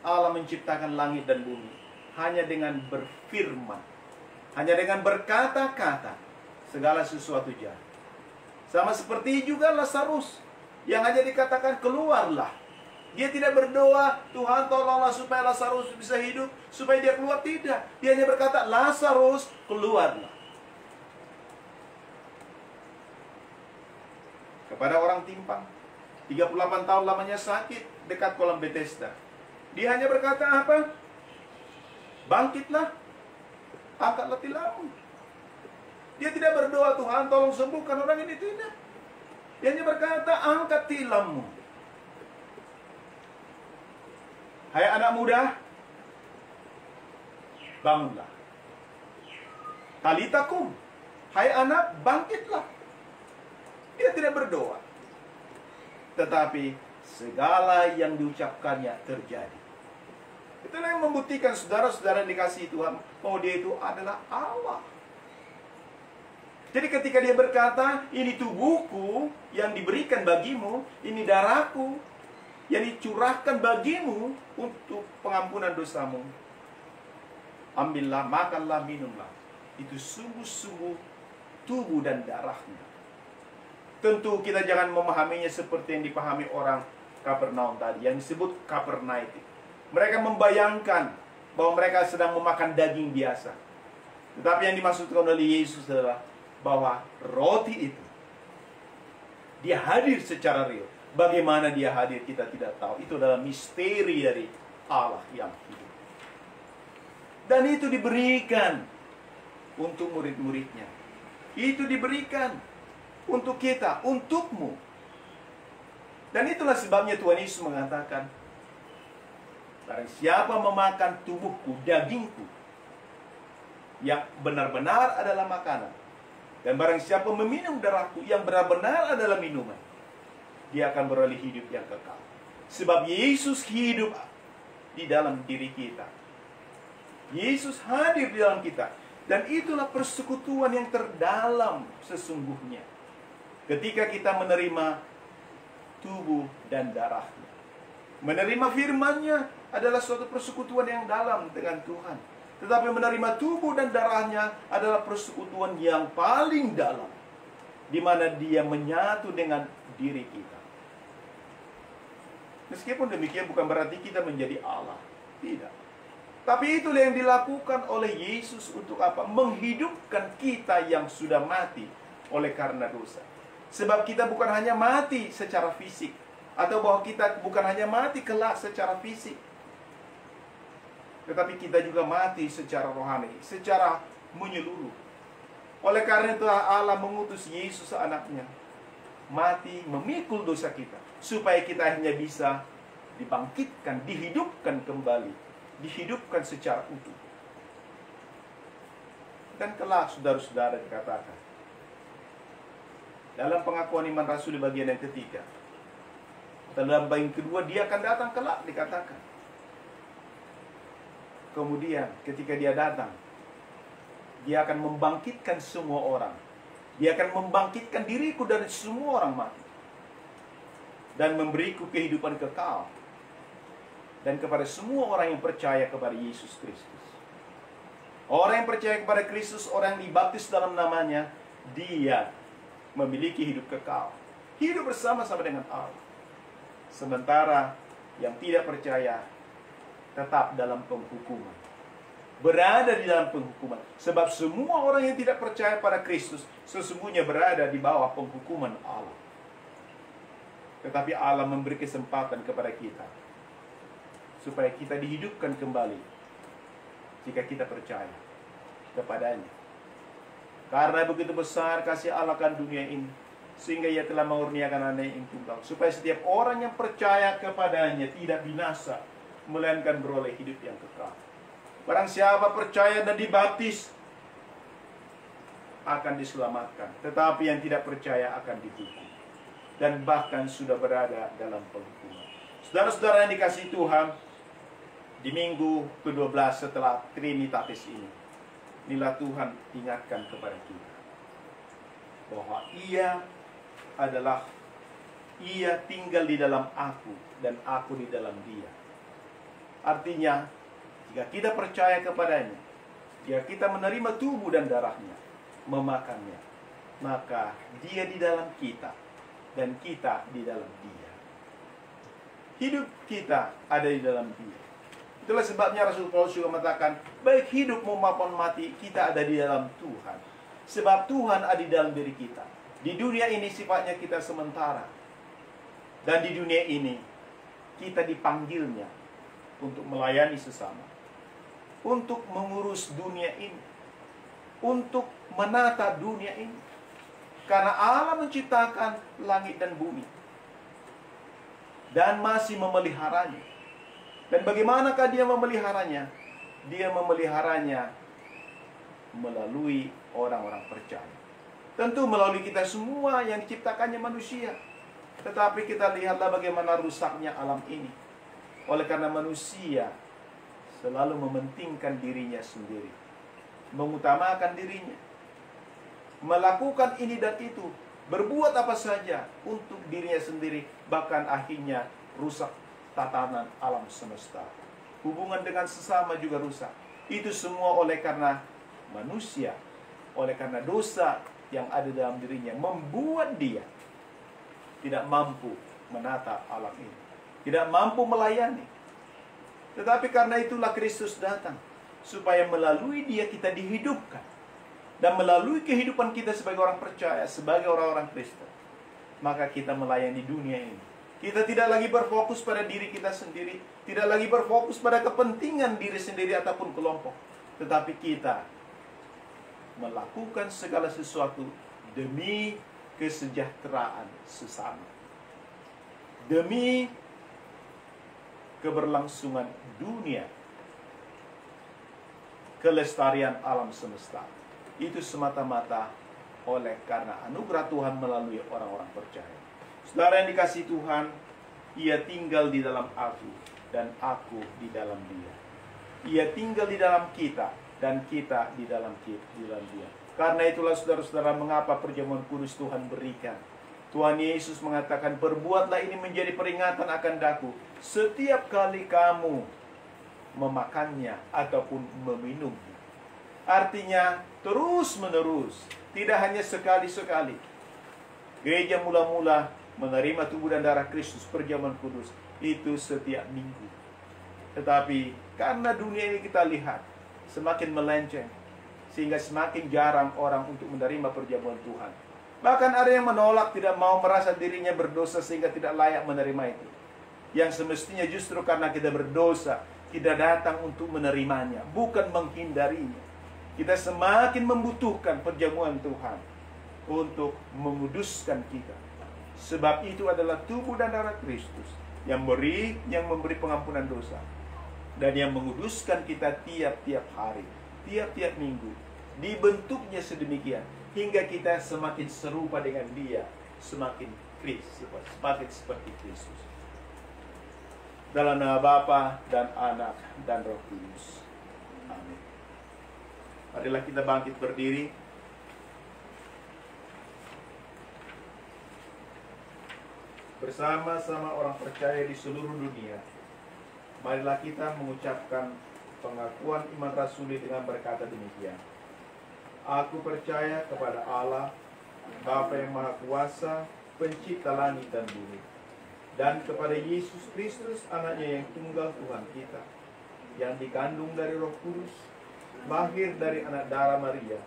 Allah menciptakan langit dan bumi. Hanya dengan berfirman, hanya dengan berkata-kata, segala sesuatu jadi. Sama seperti juga Lazarus yang hanya dikatakan keluarlah. Dia tidak berdoa, Tuhan tolonglah supaya Lazarus bisa hidup, supaya dia keluar. Tidak. Dia hanya berkata, Lazarus keluarlah. Kepada orang timpang, 38 tahun lamanya sakit dekat kolam Bethesda. Dia hanya berkata apa? Bangkitlah, angkatlah tilammu. Dia tidak berdoa, Tuhan tolong sembuhkan orang ini, tidak. Dia hanya berkata, angkat tilammu. Hai anak muda, bangunlah. Talita kum, hai anak, bangkitlah. Dia tidak berdoa, tetapi segala yang diucapkannya terjadi. Itulah yang membuktikan saudara-saudara yang dikasihi Tuhan bahwa dia itu adalah Allah. Jadi ketika dia berkata, ini tubuhku yang diberikan bagimu, ini darahku yang dicurahkan bagimu untuk pengampunan dosamu. Ambillah, makanlah, minumlah. Itu sungguh-sungguh tubuh dan darahnya. Tentu kita jangan memahaminya seperti yang dipahami orang Kapernaum tadi, yang disebut Kapernaitik. Mereka membayangkan bahwa mereka sedang memakan daging biasa. Tetapi yang dimaksudkan oleh Yesus adalah bahwa roti itu, dia hadir secara real. Bagaimana dia hadir kita tidak tahu. Itu adalah misteri dari Allah yang hidup. Dan itu diberikan untuk murid-muridnya. Itu diberikan untuk kita, untukmu. Dan itulah sebabnya Tuhan Yesus mengatakan, barang siapa memakan tubuhku, dagingku, yang benar-benar adalah makanan, dan barang siapa meminum darahku, yang benar-benar adalah minuman, dia akan beroleh hidup yang kekal. Sebab Yesus hidup di dalam diri kita. Yesus hadir di dalam kita. Dan itulah persekutuan yang terdalam sesungguhnya. Ketika kita menerima tubuh dan darahnya. Menerima firman-Nya adalah suatu persekutuan yang dalam dengan Tuhan. Tetapi menerima tubuh dan darahnya adalah persekutuan yang paling dalam, di mana dia menyatu dengan diri kita. Meskipun demikian bukan berarti kita menjadi Allah. Tidak. Tapi itulah yang dilakukan oleh Yesus untuk apa? Menghidupkan kita yang sudah mati oleh karena dosa. Sebab kita bukan hanya mati secara fisik, atau bahwa kita bukan hanya mati kelak secara fisik, tetapi kita juga mati secara rohani, secara menyeluruh. Oleh karena itu Allah mengutus Yesus anaknya mati memikul dosa kita, supaya kita hanya bisa dibangkitkan, dihidupkan kembali, dihidupkan secara utuh. Dan kelak saudara-saudara dikatakan dalam pengakuan iman Rasul di bagian yang ketiga, dalam bagian kedua, dia akan datang kelak, dikatakan. Kemudian ketika dia datang, dia akan membangkitkan semua orang. Dia akan membangkitkan diriku dari semua orang mati, dan memberiku kehidupan kekal, dan kepada semua orang yang percaya kepada Yesus Kristus. Orang yang percaya kepada Kristus, orang yang dibaptis dalam namanya, dia memiliki hidup kekal, hidup bersama-sama dengan Allah. Sementara yang tidak percaya tetap dalam penghukuman, berada di dalam penghukuman. Sebab semua orang yang tidak percaya pada Kristus sesungguhnya berada di bawah penghukuman Allah. Tetapi Allah memberi kesempatan kepada kita supaya kita dihidupkan kembali jika kita percaya kepadanya. Karena begitu besar kasih Allah akan dunia ini, sehingga ia telah mengurniakan anaknya yang tunggal, supaya setiap orang yang percaya kepadanya tidak binasa, melainkan beroleh hidup yang kekal. Barang siapa percaya dan dibaptis akan diselamatkan, tetapi yang tidak percaya akan dihukum, dan bahkan sudah berada dalam penghukuman. Saudara-saudara yang dikasihi Tuhan, di minggu ke-12 setelah Trinitatis ini, inilah Tuhan ingatkan kepada kita bahwa Ia tinggal di dalam aku dan aku di dalam Dia. Artinya, jika kita percaya kepadanya, jika kita menerima tubuh dan darahnya, memakannya, maka dia di dalam kita dan kita di dalam dia. Hidup kita ada di dalam dia. Itulah sebabnya Rasul Paulus juga mengatakan, baik hidup maupun mati kita ada di dalam Tuhan. Sebab Tuhan ada di dalam diri kita. Di dunia ini sifatnya kita sementara. Dan di dunia ini kita dipanggilnya untuk melayani sesama, untuk mengurus dunia ini, untuk menata dunia ini. Karena Allah menciptakan langit dan bumi dan masih memeliharanya. Dan bagaimanakah dia memeliharanya? Dia memeliharanya melalui orang-orang percaya. Tentu melalui kita semua yang diciptakannya manusia. Tetapi kita lihatlah bagaimana rusaknya alam ini. Oleh karena manusia selalu mementingkan dirinya sendiri, mengutamakan dirinya, melakukan ini dan itu, berbuat apa saja untuk dirinya sendiri, bahkan akhirnya rusak tatanan alam semesta. Hubungan dengan sesama juga rusak. Itu semua oleh karena manusia, oleh karena dosa yang ada dalam dirinya, membuat dia tidak mampu menata alam ini, tidak mampu melayani. Tetapi karena itulah Kristus datang, supaya melalui dia kita dihidupkan. Dan melalui kehidupan kita sebagai orang percaya, sebagai orang-orang Kristen, maka kita melayani dunia ini. Kita tidak lagi berfokus pada diri kita sendiri, tidak lagi berfokus pada kepentingan diri sendiri ataupun kelompok. Tetapi kita melakukan segala sesuatu demi kesejahteraan sesama, demi keberlangsungan dunia, kelestarian alam semesta. Itu semata-mata oleh karena anugerah Tuhan melalui orang-orang percaya. Saudara yang dikasihi Tuhan, ia tinggal di dalam aku dan aku di dalam dia. Ia tinggal di dalam kita dan kita di dalam dia. Karena itulah saudara-saudara, mengapa perjamuan kudus Tuhan berikan. Tuhan Yesus mengatakan, berbuatlah ini menjadi peringatan akan daku setiap kali kamu memakannya ataupun meminumnya. Artinya terus-menerus, tidak hanya sekali-sekali. Gereja mula-mula menerima tubuh dan darah Kristus, perjamuan kudus, itu setiap minggu. Tetapi karena dunia ini kita lihat semakin melenceng, sehingga semakin jarang orang untuk menerima perjamuan Tuhan. Bahkan ada yang menolak, tidak mau, merasa dirinya berdosa sehingga tidak layak menerima itu. Yang semestinya justru karena kita berdosa, kita datang untuk menerimanya, bukan menghindarinya. Kita semakin membutuhkan perjamuan Tuhan untuk menguduskan kita. Sebab itu adalah tubuh dan darah Kristus yang memberi pengampunan dosa dan yang menguduskan kita tiap-tiap hari, tiap-tiap minggu. Dibentuknya sedemikian hingga kita semakin serupa dengan Dia, semakin seperti Kristus. Dalam nama Bapa dan Anak dan Roh Kudus. Amin. Marilah kita bangkit berdiri. Bersama-sama orang percaya di seluruh dunia, marilah kita mengucapkan pengakuan iman rasuli dengan berkata demikian. Aku percaya kepada Allah, Bapa yang Maha Kuasa, pencipta langit dan bumi, dan kepada Yesus Kristus, anaknya yang tunggal Tuhan kita, yang dikandung dari Roh Kudus, lahir dari anak darah Maria,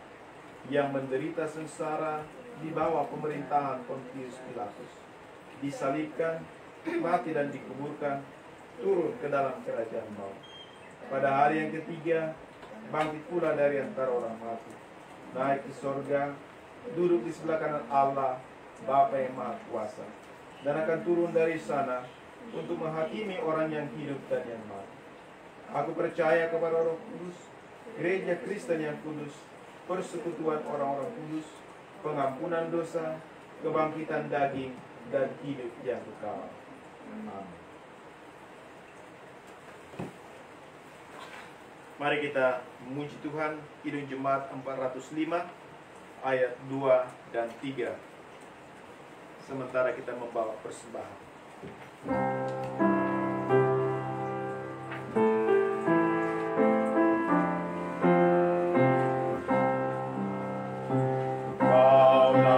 yang menderita sengsara di bawah pemerintahan Pontius Pilatus, disalibkan, mati dan dikuburkan, turun ke dalam kerajaan maut. Pada hari yang ketiga, bangkit pula dari antara orang mati, naik ke sorga, duduk di sebelah kanan Allah, Bapa yang Maha Kuasa, dan akan turun dari sana untuk menghakimi orang yang hidup dan yang mati. Aku percaya kepada Roh Kudus, Gereja Kristen yang kudus, persekutuan orang-orang kudus, pengampunan dosa, kebangkitan daging, dan hidup yang kekal. Amin. Mari kita memuji Tuhan. Kidung Jemaat 405 ayat 2 dan 3. Sementara kita membawa persembahan. Kaulah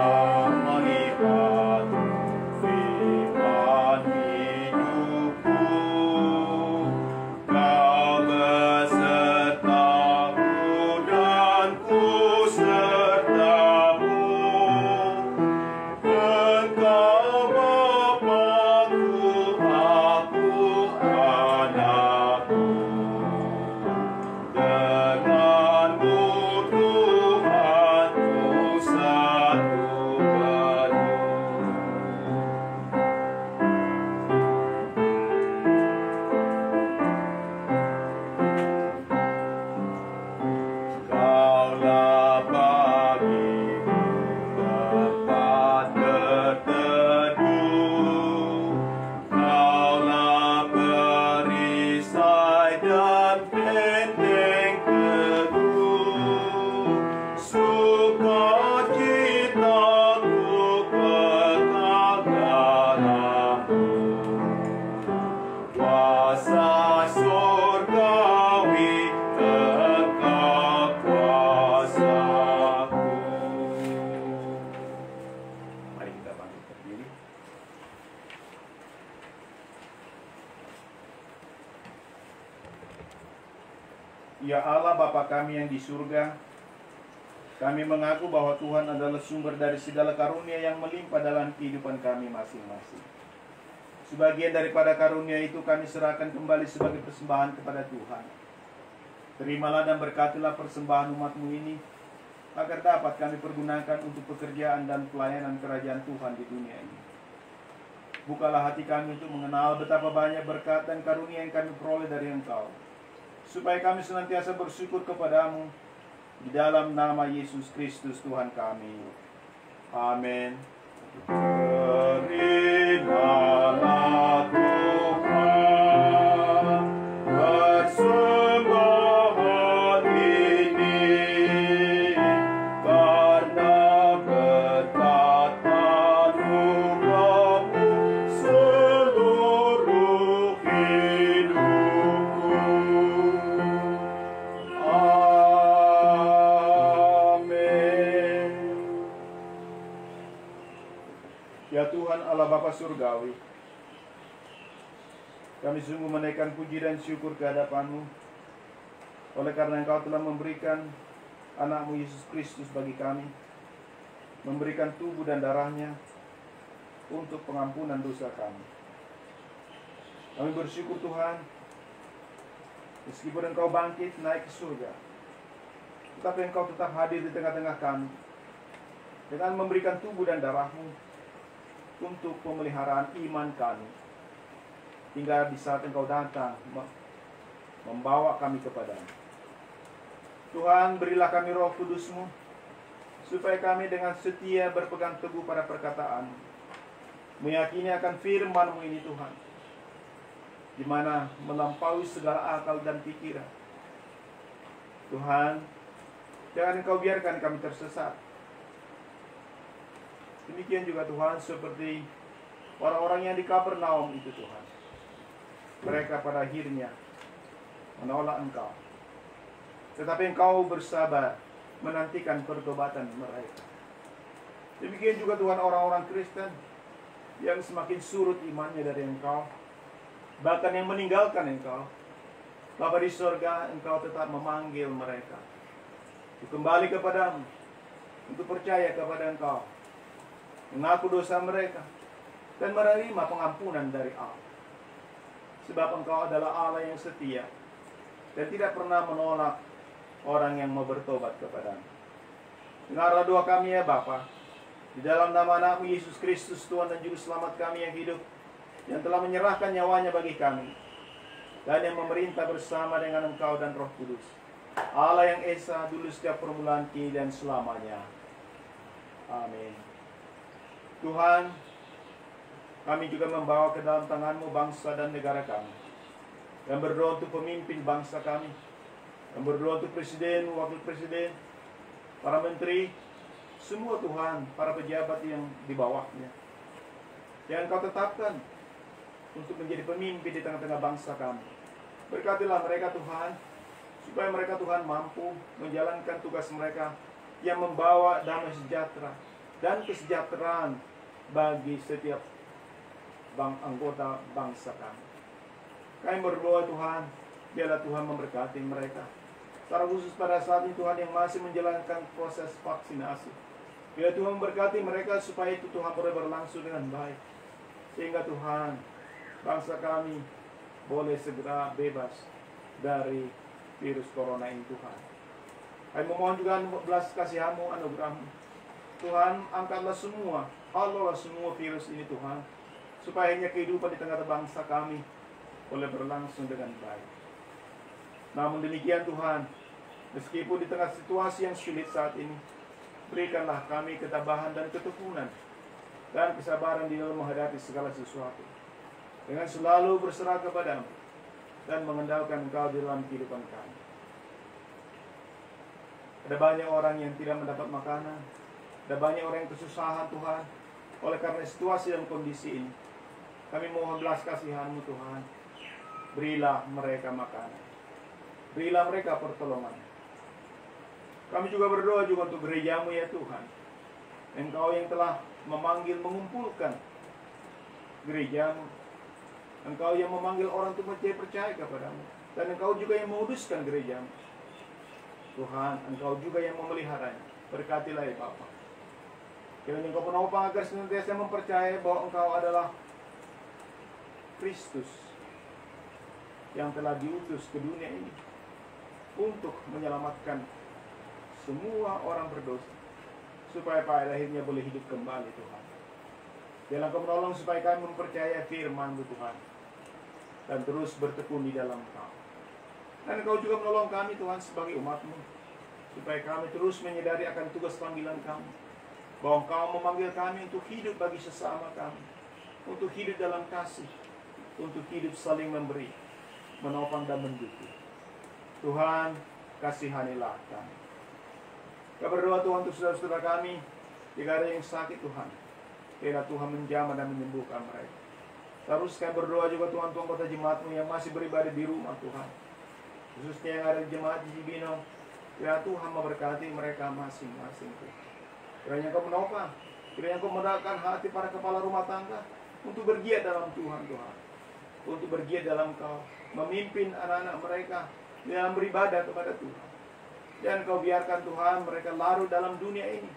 Ya Allah Bapa kami yang di surga, kami mengaku bahwa Tuhan adalah sumber dari segala karunia yang melimpah dalam kehidupan kami masing-masing. Sebagian daripada karunia itu kami serahkan kembali sebagai persembahan kepada Tuhan. Terimalah dan berkatilah persembahan umat-Mu ini, agar dapat kami pergunakan untuk pekerjaan dan pelayanan kerajaan Tuhan di dunia ini. Bukalah hati kami untuk mengenal betapa banyak berkat dan karunia yang kami peroleh dari Engkau, supaya kami senantiasa bersyukur kepadamu di dalam nama Yesus Kristus Tuhan kami. Amin. Terimalah Tuhan persembahan ini, karena berkat anugerah-Mu seluruh hidupku. Amin. Ya Tuhan Allah Bapa Surgawi, kami sungguh menaikkan puji dan syukur ke hadapan-Mu, oleh karena Engkau telah memberikan anak-Mu Yesus Kristus bagi kami, memberikan tubuh dan darahnya untuk pengampunan dosa kami. Kami bersyukur Tuhan, meskipun Engkau bangkit naik ke surga, tetapi Engkau tetap hadir di tengah-tengah kami, dengan memberikan tubuh dan darah-Mu untuk pemeliharaan iman kami, hingga di saat Engkau datang membawa kami kepadamu. Tuhan, berilah kami Roh Kudus-Mu, supaya kami dengan setia berpegang teguh pada perkataan, meyakini akan firman-Mu ini Tuhan, di mana melampaui segala akal dan pikiran. Tuhan, jangan Engkau biarkan kami tersesat. Demikian juga Tuhan, seperti orang-orang yang di Kapernaum itu Tuhan, mereka pada akhirnya menolak Engkau, tetapi Engkau bersabar menantikan pertobatan mereka. Demikian juga Tuhan, orang-orang Kristen yang semakin surut imannya dari Engkau, bahkan yang meninggalkan Engkau, Bapa di surga, Engkau tetap memanggil mereka untuk kembali kepadamu, untuk percaya kepada Engkau, mengaku dosa mereka, dan menerima pengampunan dari Allah. Sebab Engkau adalah Allah yang setia dan tidak pernah menolak orang yang mau bertobat kepadamu. Dengarlah doa kami ya Bapa, di dalam nama anak-Mu Yesus Kristus, Tuhan dan Juru Selamat kami yang hidup, yang telah menyerahkan nyawanya bagi kami, dan yang memerintah bersama dengan Engkau dan Roh Kudus, Allah yang Esa, dulu setiap permulaan kini dan selamanya. Amin. Tuhan, kami juga membawa ke dalam tangan-Mu bangsa dan negara kami, dan berdoa untuk pemimpin bangsa kami, dan berdoa untuk presiden, wakil presiden, para menteri, semua Tuhan, para pejabat yang di bawahnya, yang Engkau tetapkan untuk menjadi pemimpin di tengah-tengah bangsa kami. Berkatilah mereka Tuhan, supaya mereka Tuhan mampu menjalankan tugas mereka yang membawa damai sejahtera dan kesejahteraan bagi setiap anggota bangsa kami. Kami berdoa Tuhan, biarlah Tuhan memberkati mereka, secara khusus pada saat ini Tuhan yang masih menjalankan proses vaksinasi. Biarlah Tuhan memberkati mereka supaya itu Tuhan boleh berlangsung dengan baik, sehingga Tuhan, bangsa kami boleh segera bebas dari virus corona ini Tuhan. Kami memohon juga belas kasihan-Mu, anugerah-Mu. Tuhan, angkatlah semua, halau semua virus ini Tuhan, supaya hanya kehidupan di tengah bangsa kami boleh berlangsung dengan baik. Namun demikian Tuhan, meskipun di tengah situasi yang sulit saat ini, berikanlah kami ketabahan dan ketekunan dan kesabaran di dalam menghadapi segala sesuatu, dengan selalu berserah kepada-Mu dan mengandalkan Engkau di dalam kehidupan kami. Ada banyak orang yang tidak mendapat makanan, ada banyak orang yang kesusahan Tuhan, oleh karena situasi dan kondisi ini. Kami mohon belas kasihan-Mu Tuhan, berilah mereka makanan, berilah mereka pertolongan. Kami juga berdoa juga untuk gereja-Mu ya Tuhan, Engkau yang telah memanggil, mengumpulkan gereja-Mu, Engkau yang memanggil orang untuk percaya kepadamu. Dan Engkau juga yang menguduskan gerejamu. Tuhan, Engkau juga yang memeliharanya. Berkatilah ya Bapa. Kiranya Engkau menopang agar senantiasa mempercayai bahwa Engkau adalah Kristus yang telah diutus ke dunia ini untuk menyelamatkan semua orang berdosa, supaya pada akhirnya boleh hidup kembali Tuhan. Biarlah Engkau menolong supaya kami mempercayai firman-Mu Tuhan, dan terus bertekun di dalam Engkau. Dan Engkau juga menolong kami Tuhan sebagai umat-Mu, supaya kami terus menyadari akan tugas panggilan kami, bahwa Engkau memanggil kami untuk hidup bagi sesama kami, untuk hidup dalam kasih, untuk hidup saling memberi, menopang dan mendukung. Tuhan, kasihanilah kami. Kami berdoa Tuhan untuk saudara-saudara kami, jika ada yang sakit Tuhan, biarlah Tuhan menjamah dan menyembuhkan mereka. Terus kami berdoa juga Tuhan untuk anggota jemaat-Mu yang masih beribadah di rumah Tuhan, khususnya yang ada di jemaat di Cibinong. Biarlah Tuhan memberkati mereka masing-masing Tuhan. Kiranya Engkau menopang, kiranya Engkau mendapatkan hati para kepala rumah tangga untuk bergiat dalam Tuhan Tuhan, untuk bergiat dalam Engkau, memimpin anak-anak mereka dalam beribadah kepada Tuhan. Dan Engkau biarkan Tuhan mereka larut dalam dunia ini,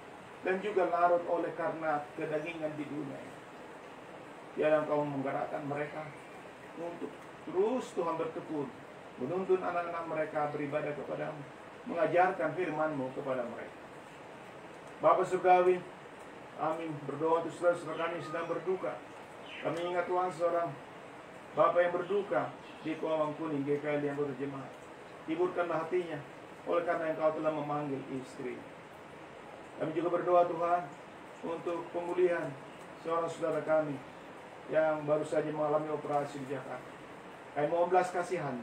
dan juga larut oleh karena kedagingan di dunia ini. Biarlah Engkau menggerakkan mereka untuk terus Tuhan bertekun, menuntun anak-anak mereka beribadah kepadamu, mengajarkan firman-Mu kepada mereka. Bapa Surgawi, amin. Berdoa untuk saudara-saudara kami yang sedang berduka. Kami ingat Tuhan seorang Bapa yang berduka di Kuawang Kuning GKL yang berjemaat. Hiburkanlah hatinya oleh karena Engkau telah memanggil istri. Kami juga berdoa Tuhan untuk pemulihan seorang saudara kami yang baru saja mengalami operasi di Jakarta. Kami mohon belas kasihan,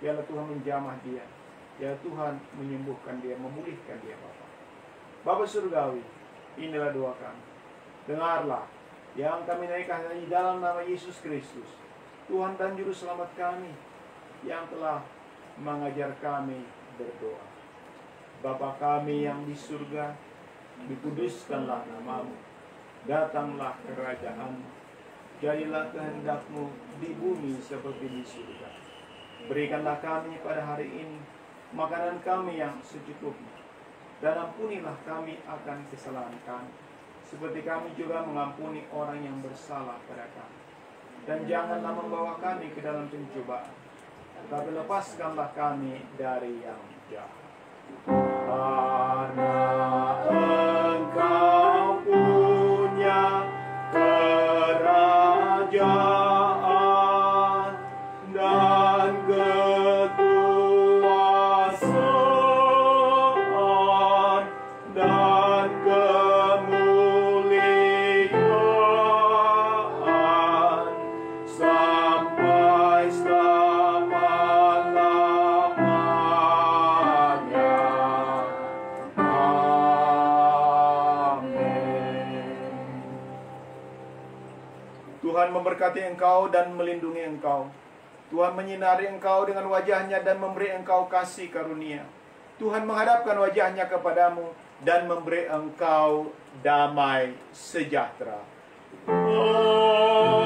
biarlah Tuhan menjamah dia, biarlah Tuhan menyembuhkan dia, memulihkan dia Bapa. Bapa Surgawi, inilah doa kami. Dengarlah yang kami naikkan di dalam nama Yesus Kristus, Tuhan dan Juru Selamat kami, yang telah mengajar kami berdoa. Bapa kami yang di surga, dikuduskanlah nama-Mu, datanglah kerajaan-Mu, jadilah kehendak-Mu di bumi seperti di surga. Berikanlah kami pada hari ini makanan kami yang secukupnya, dan ampunilah kami akan kesalahan kami, seperti kami juga mengampuni orang yang bersalah pada kami. Dan janganlah membawa kami ke dalam pencobaan, tetapi lepaskanlah kami dari yang jahat. Karena Engkau punya kerajaan dan kekuasaan dan kemuliaan sampai selama-lamanya. Tuhan memberkati engkau dan melindungi engkau. Tuhan menyinari engkau dengan wajahnya dan memberi engkau kasih karunia. Tuhan menghadapkan wajahnya kepadamu dan memberi engkau damai sejahtera. Amin.